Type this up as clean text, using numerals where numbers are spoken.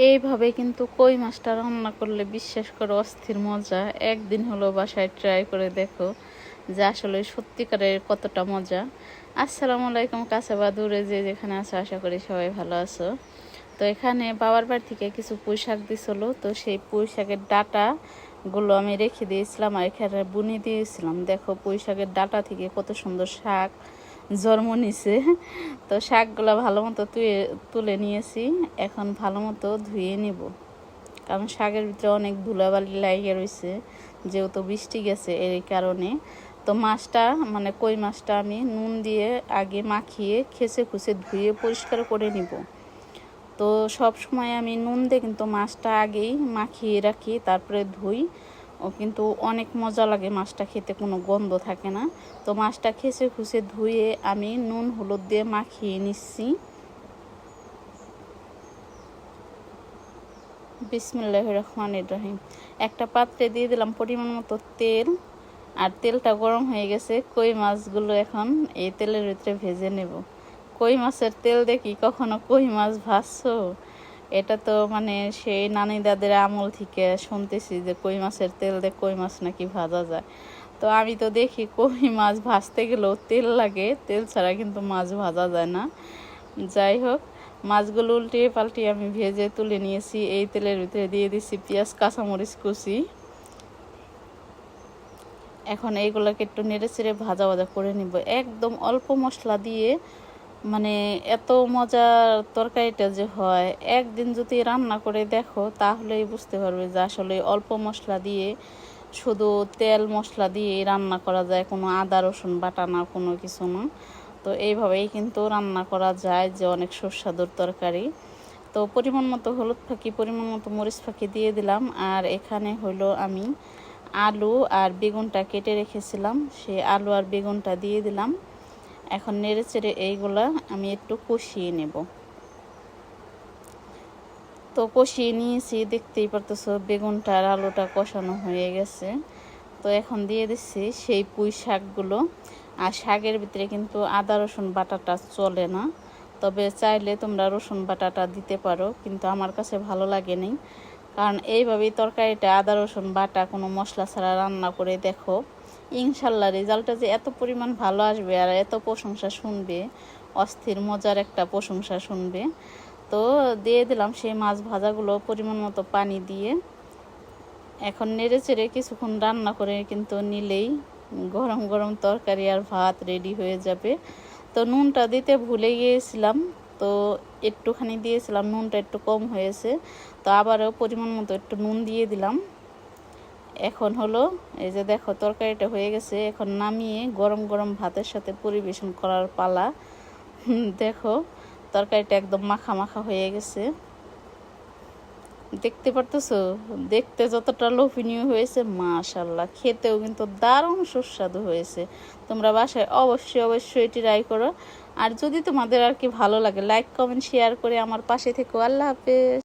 এইভাবে কিন্তু কই মাছটা রান্না করলে বিশ্বাস করো অস্থির মজা। একদিন হলো বাসায় ট্রাই করে দেখো যে আসলে সত্যিকারের কতটা মজা। আসসালামু আলাইকুম, কাছে বা দূরে যে যেখানে আছো, আশা করি সবাই ভালো আছো। তো এখানে বাবার বাড়ি থেকে কিছু পুঁই শাক দিছিল, তো সেই পুঁই শাকের ডাটাগুলো আমি রেখে দিয়েছিলাম আর এখানে বুনি দিয়েছিলাম। দেখো পুঁই শাকের ডাটা থেকে কত সুন্দর শাক জন্ম নিছে। তো শাকগুলো ভালো মতো তুলে নিয়েছি, এখন ভালো মতো ধুয়ে নিব, কারণ শাকের ভিতরে অনেক ধুলাবালি লাগিয়ে রয়েছে যেহেতু বৃষ্টি গেছে এই কারণে। তো মাছটা মানে কই মাছটা আমি নুন দিয়ে আগে মাখিয়ে খেসে খুসে ধুয়ে পরিষ্কার করে নিব। তো সব সময় আমি নুন দিয়ে কিন্তু মাছটা আগেই মাখিয়ে রাখি, তারপরে ধুই। ও কিন্তু অনেক মজা লাগে মাছটা খেতে, কোনো গন্ধ থাকে না। তো মাছটা খেসে খুসে ধুয়ে আমি নুন হলুদ দিয়ে মাখিয়ে নিচ্ছি। বিসমিল্লাহির রহমানির রহিম। একটা পাত্রে দিয়ে দিলাম পরিমাণ মতো তেল, আর তেলটা গরম হয়ে গেছে। কই মাছগুলো এখন এই তেলের ভিতরে ভেজে নেব। কই মাছের তেল দেখি কখনো কই মাছ ভাজছো? এটা তো মানে সেই নানি দাদের আমল থেকে শুনতেছি যে কই মাছের তেল দিয়ে কই মাছ নাকি ভাজা যায়। তো আমি তো দেখি কই মাছ ভাজতে গেলেও তেল লাগে, তেল ছাড়া কিন্তু মাছ ভাজা যায় না। যাই হোক, মাছগুলো উল্টিয়ে পাল্টিয়ে আমি ভেজে তুলে নিয়েছি। এই তেলের ভিতরে দিয়ে দিচ্ছি পেঁয়াজ কাঁচামরিচ কুচি। এখন এইগুলোকে একটু নেড়ে চেড়ে ভাজা ভাজা করে নিব, একদম অল্প মশলা দিয়ে। মানে এত মজার তরকারিটা যে হয়, একদিন যদি রান্না করে দেখো তাহলেই বুঝতে পারবে যে আসলে অল্প মশলা দিয়ে, শুধু তেল মশলা দিয়ে রান্না করা যায়, কোনো আদা রসুন বাটা না, কোনো কিছু না। তো এইভাবেই কিন্তু রান্না করা যায়, যে অনেক সুস্বাদুর তরকারি। তো পরিমাণ মতো হলুদ ফাঁকি, পরিমাণ মতো মরিচ ফাঁকি দিয়ে দিলাম। আর এখানে হলো আমি আলু আর বেগুনটা কেটে রেখেছিলাম, সেই আলু আর বেগুনটা দিয়ে দিলাম। এখন নেড়ে চেড়ে এইগুলা আমি একটু কষিয়ে নেব। তো কষিয়ে নিয়েছি, দেখতেই পারতেছো বেগুনটা আর আলুটা কষানো হয়ে গেছে। তো এখন দিয়ে দিচ্ছি সেই পুঁই শাকগুলো। আর শাকের ভিতরে কিন্তু আদা রসুন বাটাটা চলে না, তবে চাইলে তোমরা রসুন বাটাটা দিতে পারো, কিন্তু আমার কাছে ভালো লাগেনি। কারণ এইভাবেই তরকারিটা আদা রসুন বাটা কোনো মশলা ছাড়া রান্না করে দেখো, ইনশাল্লাহ রেজাল্টটা যে এত পরিমাণ ভালো আসবে আর এত প্রশংসা শুনবে, অস্থির মজার একটা প্রশংসা শুনবে। তো দিয়ে দিলাম সেই মাছ ভাজাগুলো পরিমাণ মতো পানি দিয়ে। এখন নেড়ে চেড়ে কিছুক্ষণ রান্না করে কিন্তু নিলেই গরম গরম তরকারি আর ভাত রেডি হয়ে যাবে। তো নুনটা দিতে ভুলে গিয়েছিলাম, তো একটুখানি দিয়েছিলাম, নুনটা একটু কম হয়েছে। তো আবারও পরিমাণ মতো একটু নুন দিয়ে দিলাম। এখন হলো এই যে দেখো তরকারিটা হয়ে গেছে, এখন নামিয়ে গরম গরম ভাতের সাথে পরিবেশন করার পালা। দেখো তরকারিটা একদম মাখা মাখা হয়ে গেছে, দেখতে পারতেছো? দেখতে যতটা লোভনীয় হয়েছে, মাশাল্লাহ খেতেও কিন্তু দারুণ সুস্বাদু হয়েছে। তোমরা বাসায় অবশ্যই অবশ্যই এটি ট্রাই করো। আর যদি তোমাদের আর কি ভালো লাগে, লাইক কমেন্ট শেয়ার করে আমার পাশে থেকো। আল্লাহ হাফেজ।